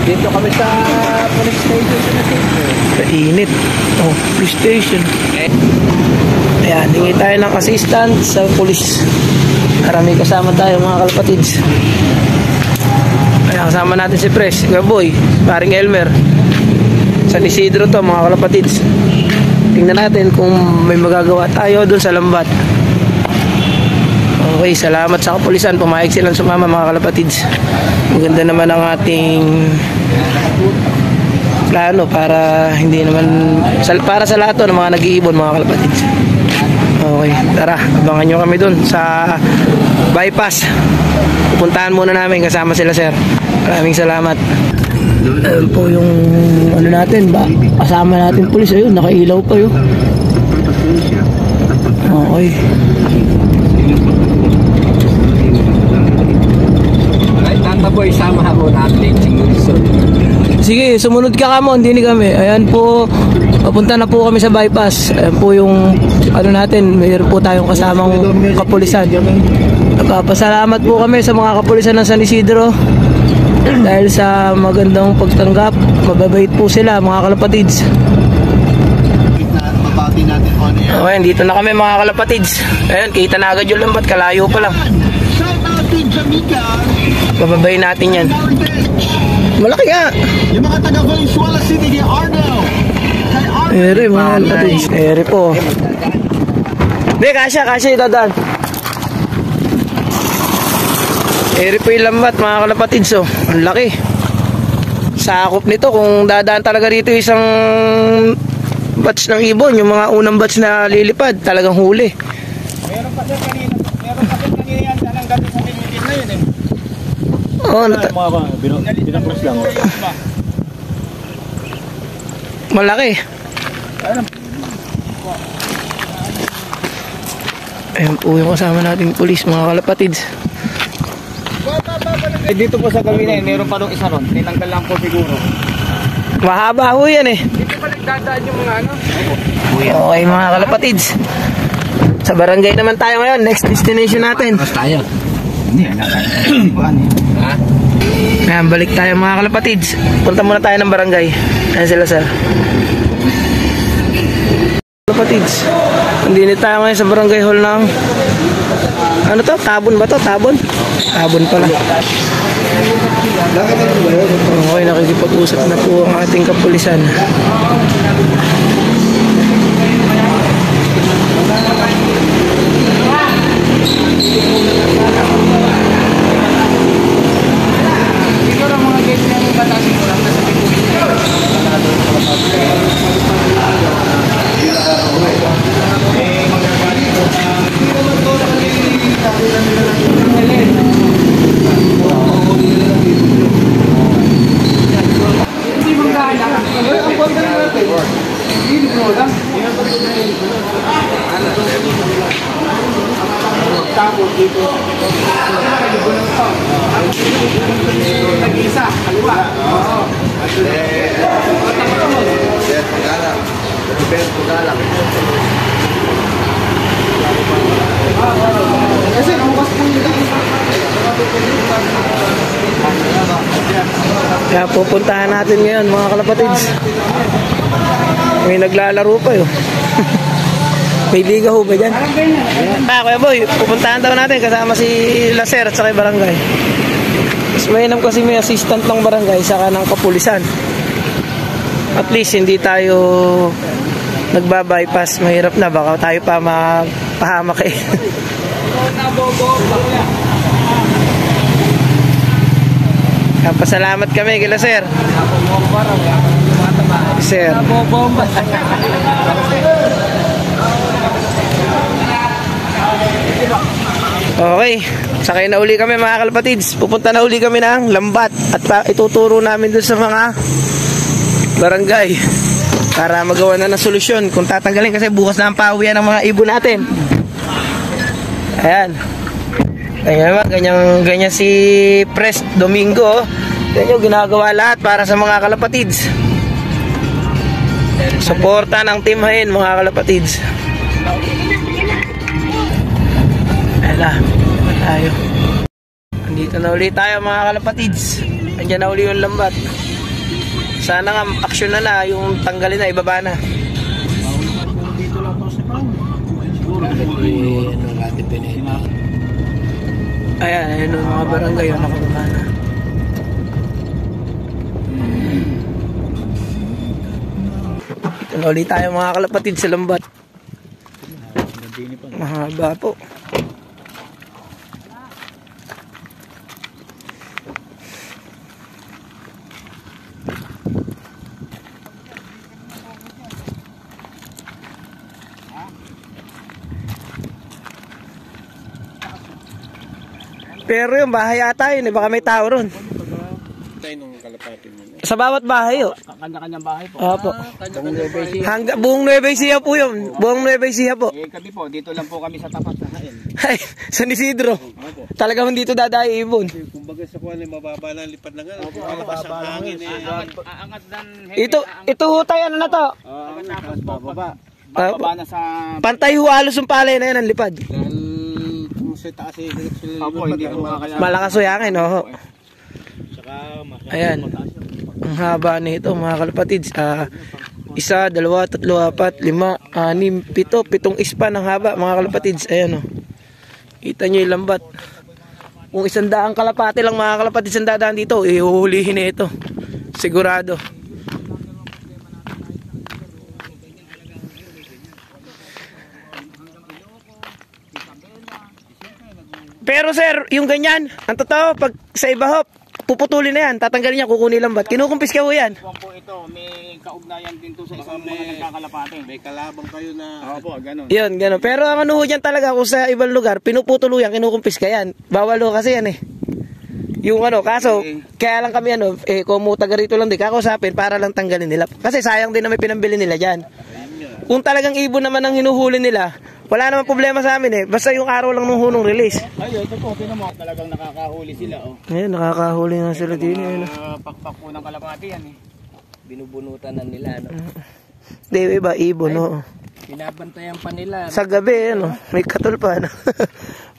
Dito kami sa police station sa Nasipro. Init. Oh, police station. Ayan, hingi tayo ng assistant sa police. Marami kasama tayo mga kalapatids. Ayan, kasama natin si Pres, si Gaboy, paring Elmer. San Isidro to mga kalapatids. Tingnan natin kung may magagawa tayo dun sa Lambat. Okay, salamat sa kapulisan. Pumayag silang sumama mga kalapatids. Maganda naman ang ating plano para hindi naman para sa lahat ng mga nag-iibon mga kalapatids. Okay, tara, abangan nyo kami dun sa bypass. Pupuntahan muna namin kasama sila sir. Maraming salamat. Ayun po yung ano natin ba? Kasama natin pulis. Ayun, nakailaw pa yun. Okay. Tata boy, sama ako natin. Sige, sumunod ka kamo, hindi kami. Ayan po, papunta na po kami sa bypass. Ayan po yung ano natin, mayroon po tayong kasamang kapulisan. Nagpapasalamat po kami sa mga kapulisan ng San Isidro dahil sa magandang pagtanggap. Mababait po sila mga kalapatids. Okay, dito na kami mga kalapatids. Ayan, kita na agad yung Lambat, kalayo pa lang. Bababayin natin yan. Malaki nga. Yung mga taga Valenzuela City ni Arnel. Ere mga kalapatids. Ere po. Hindi, kasya itadaan. Ere po yung Lambat mga kalapatids. Oh, ang laki. Sakop nito kung dadaan talaga rito isang batch ng ibon. Yung mga unang batch na lilipad talagang huli. Meron pa din kanina yan. Anong gabi sa pinigil na yun eh. Oh, binaklas lang. Malaki. Ayan po yung kasama nating pulis mga kalapatids. Dito po sa gabi na yun, meron pa nung isa ron. Tinanggal lang po siguro. Mahaba ho yan eh. Dito pa nagdadaan yung mga ano? Okay mga kalapatids. Sa barangay naman tayo ngayon. Next destination natin. Mas tayo. Hindi, ha? Ayan, balik tayo mga kalapatids. Punta muna tayo ng barangay. Ayan sila sir. Kalapatids. Hindi tayo ngayon sa barangay hall ng ano to? Tabon ba to? Tabon? Tabon pala. Okay, nakikipag-usap na po ang ating kapulisan. Tapos dito nag-isa, kaliwa. Oo. Kasi namukas po yung Kaya pupuntahan natin ngayon mga kalapatids. May naglalaro pa yun. May liga ho ba dyan? Kuya Boy, pupuntahan daw natin kasama si Laser at saka barangay. Mas mainam kasi may assistant ng barangay saka ng kapulisan. At least hindi tayo nagbabypass. Mahirap na, baka tayo pa mapahamak eh. Pasalamat kami kay Laser. Sir. Okay, sakay na uli kami mga kalapatids. Pupunta na uli kami ng Lambat at ituturo namin dun sa mga barangay para magawa na ng solusyon kung tatanggalin kasi bukas na ang pauwian ng mga ibon natin. Ayan. Ganyan si Pres Domingo. Ganyan ginagawa lahat para sa mga kalapatids. Suporta ng Team Hain mga kalapatids. Ayan tayo. Andito na ulit tayo mga kalapatids. Andiyan na uli yung Lambat. Sana nga, aksyon na yung tanggalin na, ibaba na. Dito lang to sa pang. Siguro. Ano natin pinita. Ayan yung mga barangay yung nakababa na. Ito na ulit tayo mga kalapatid sa lambat. Mahaba po. Pero yung bahay ata yun, baka may tao ron. Tayo nung kalapati mo. Sa bawat bahay, oh. Kanya-kanyang bahay po. Opo. Kanya-kanyang Buong Nueva Ecija po yun. Buong Nueva Ecija po. kami po, dito lang po kami sa tapat na hain. Ay, San Isidro. Talagang hindi ito dadayo ibon. Kumbaga sa kuwan ay mababa na lipad na nga. Malakas ang hangin eh. Aangat dan Ito hutay, ano na to? tapos po bababa na sa Pantay ho halos yung palay na yan ang lipad. Dahil kung sa taas eh. Opo, hindi ko makakaya. Malakas ho yangin, oh. Saka Ayan. Ang haba nito mga kalapatids. 1, 2, 3, 4, 5, 6, 7 ispan ang haba mga kalapatids. Ayan, oh. Kita nyo yung lambat. Kung 100 kalapati lang mga kalapatids ang dadaan dito, ihuhulihin na ito. Sigurado. Pero sir, yung ganyan, ang totoo, pag sa iba hop, puputulin na yan, tatanggalin niya, kukunin lambat. Kinukumpis ka ho yan. Po ito, may kaugnayan din to sa isang mga nagkakalapate. may kalabang kayo na Opo, ganun. Yun, gano'n. Pero ang ano ho dyan talaga, kung sa ibang lugar, pinuputulo yan, kinukumpis ka yan. Bawal ho kasi yan eh. Yung ano, kaso, kaya lang kami ano, kung mo taga rito lang din, kakausapin para lang tanggalin nila. Kasi sayang din na may pinambili nila dyan. Kung talagang ibon naman ang hinuhuli nila, wala naman problema sa amin eh. Basta yung araw lang nung hunong release. Ay, ito po, tinan mo, talagang nakakahuli sila, oh. Ngayon, nakakahuli nga sila din. Pakpak po ng kalapati yan, eh. Binubunutan na nila, no? Di, iba, ibon, no? Binabantayan pa nila. Sa gabi, ano? May katol pa, ano?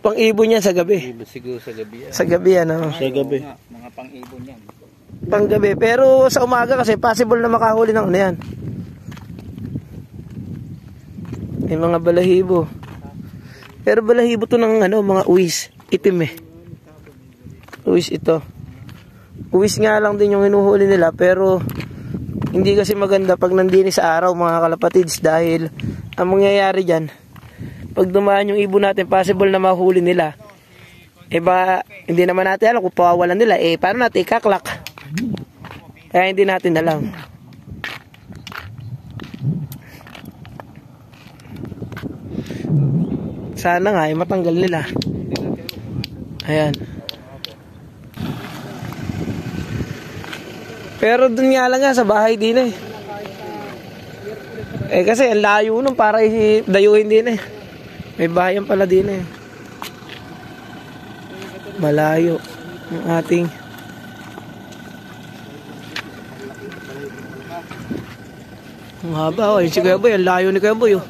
Pang-ibon yan sa gabi. Siguro sa gabi yan. Sa gabi, ano? sa gabi. Mga pang-ibon yan. Pang-gabi. Pero sa umaga kasi, possible na makahuli ng ano yan. May mga balahibo. Pero balahibo to ng ano, mga uwis. Itim eh. Uwis ito. Uwis nga lang din yung hinuhuli nila. Pero hindi kasi maganda pag nandini sa araw mga kalapatids. Dahil ang mangyayari dyan, pag dumaan yung ibon natin, possible na mahuli nila. Ba, hindi naman natin alam kung pawawalan nila. Paano natin ikaklak? Kaya hindi natin alam. Sana nga, matanggal nila. Ayan. Pero dun nga lang nga, sa bahay din eh. Kasi ang layo nun para dayuhin din eh. May bahayan pala din eh. Malayo. Yung ating ang haba, si Kuya Boy, ang layo ni Kuya Boy, oh.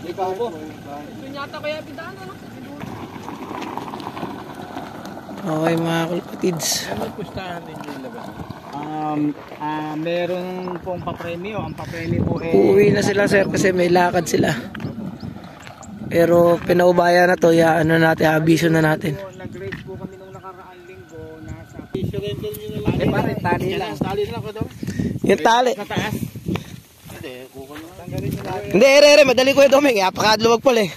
Okay mga kalapatids. Meron pong papremyo. Ang papremyo po Uuwi na sila sir kasi may lakad sila. Pero pinaubaya na to, ano natin, abiso na natin. Nag-raise po kami nung nakaraang linggo nasa Pare, tali lang. tali lang ko daw. Yung tali. Sa taas. Hindi, ere, madali ko yung doming. Apakaluwag pala eh.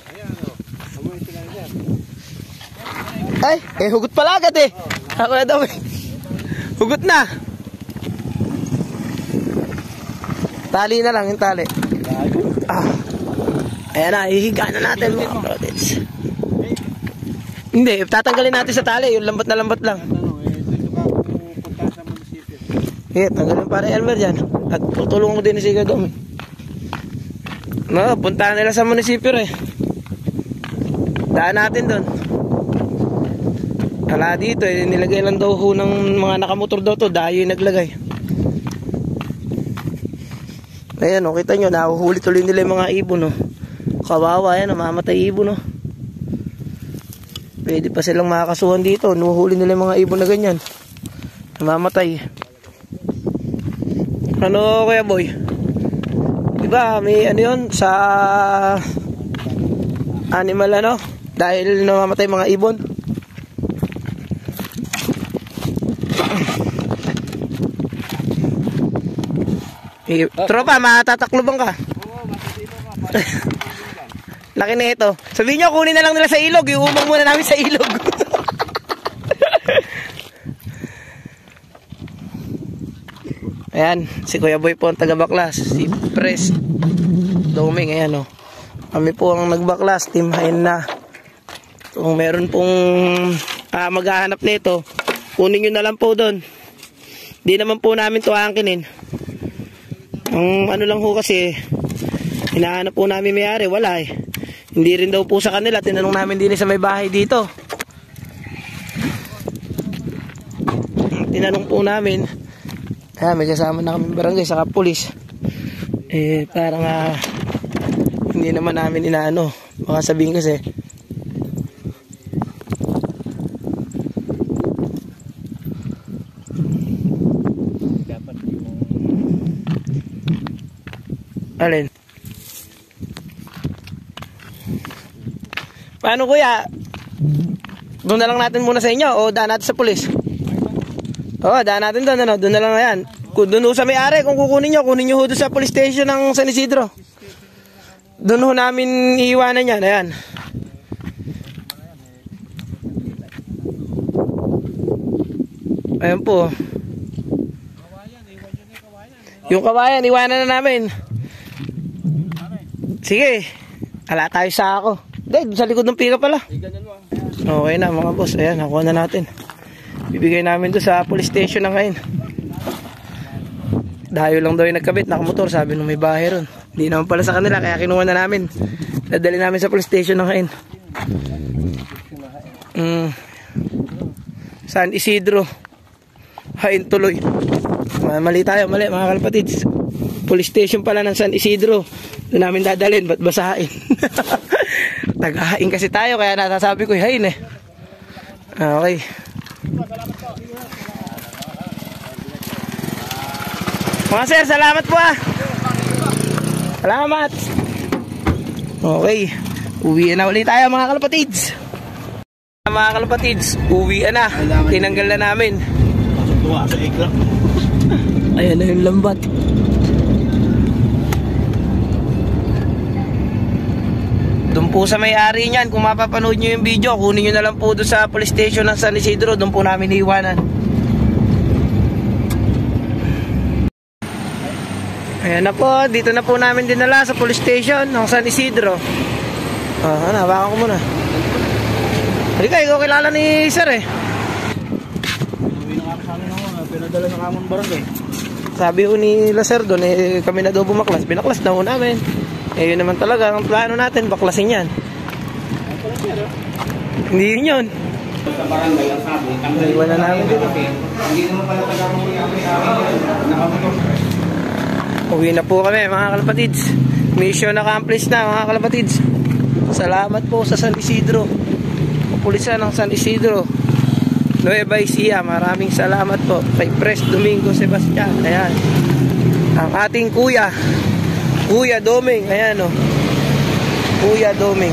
Ay, hugot pala agad eh. Ako na doming. Hugot na. Tali na lang yung tali. Ayan na, ihiga na natin mga kapatids. Hindi, tatanggalin natin sa tali. Yung lambat na lambat lang. Tanggalin para Elmer dyan. At tutulungan ko din si Gadom. No, puntahan nila sa munisipyo eh. Daan natin doon. Wala dito eh, nilagay lang daw ho ng mga nakamotor daw to, dayo yung naglagay. Ayan o, kita nyo, nahuhuli tuloy nila yung mga ibon o. Kawawa yan, mamatay ibon o. Pwede pa silang makakasuhan dito, nahuhuli nila yung mga ibon na ganyan. Namamatay. Ano Kuya Boy? Diba may ano yun sa animal ano? Dahil namamatay mga ibon. Tropa, matataklubang ka. Laki na ito. Sabihin nyo, kunin na lang nila sa ilog. Iumang muna namin sa ilog. Ayan, si Kuya Boy po ang taga-baklas. Si Pres Doming, ayan o. Kami po ang nagbaklas, Team Hyena. Kung meron pong maghahanap nito, kunin nyo na lang po doon. Di naman po namin ito aangkinin. Ang ano lang po kasi, hinahanap po namin may-ari, wala eh. Hindi rin daw po sa kanila, tinanong namin din sa may bahay dito. Tinanong po namin, may kasama na kami barangay, saka pulis. Parang hindi naman namin inaano, baka sabihin kasi. Alin? Paano kuya? Doon na lang natin muna sa inyo o daan natin sa pulis? Oo, daan natin doon. Doon na lang yan. Doon sa may-ari, kung kukunin nyo ho doon sa police station ng San Isidro. Doon ho namin iiwanan yan. Ayan. Ayan po. Yung kawayan, iwanan na namin. Sige. Ala tayo sa ako. Hindi, sa likod ng pika pala. Okay na mga boss. Ayan, nakuha na natin. Bibigay namin doon sa police station na ngayon. Dayo lang daw yung nagkabit, nakamotor. Sabi nung may bahay ron. Hindi naman pala sa kanila, kaya kinuha na namin. Dadali namin sa police station na ngayon. San Isidro. Hain tuloy. Mali tayo, mali mga kalapatids. Police station pala ng San Isidro. Doon namin dadalhin, ba't basahin? Nag-ahain kasi tayo, kaya nasasabi ko, hain eh. Okay. Mga sir, salamat po ah. Salamat. Okay. Uwi na ulit tayo mga kalapatids. Mga kalapatids, uwi na. Tinanggal na namin. Ayan na yung lambat. Doon po sa may-ari niyan, kung mapapanood nyo yung video, kunin nyo na lang po doon sa police station ng San Isidro. Doon po namin iiwanan. Ayan na po, dito na po namin dinala sa police station ng San Isidro. Hawakan ko muna. Halika, ikaw kilala ni sir eh. Pinadala na kamon barangay. Sabi ko ni Lacer doon, kami na daw bumaklas. Binaklas daw namin. Yun naman talaga, ang plano natin, baklasin yan. Hindi yun. Sa barangay ang sabi, Iwan na namin dito. hindi naman pala taga-muli kami nakamotor. Uwi na po kami mga kalapatids. Mission accomplished na mga kalapatids. Salamat po sa San Isidro. Kapulisan ng San Isidro, Nueva Ecija. Maraming salamat po kay Pres Domingo Sebastian. Ayan. Ang ating Kuya Doming. Ayan o. Kuya Doming.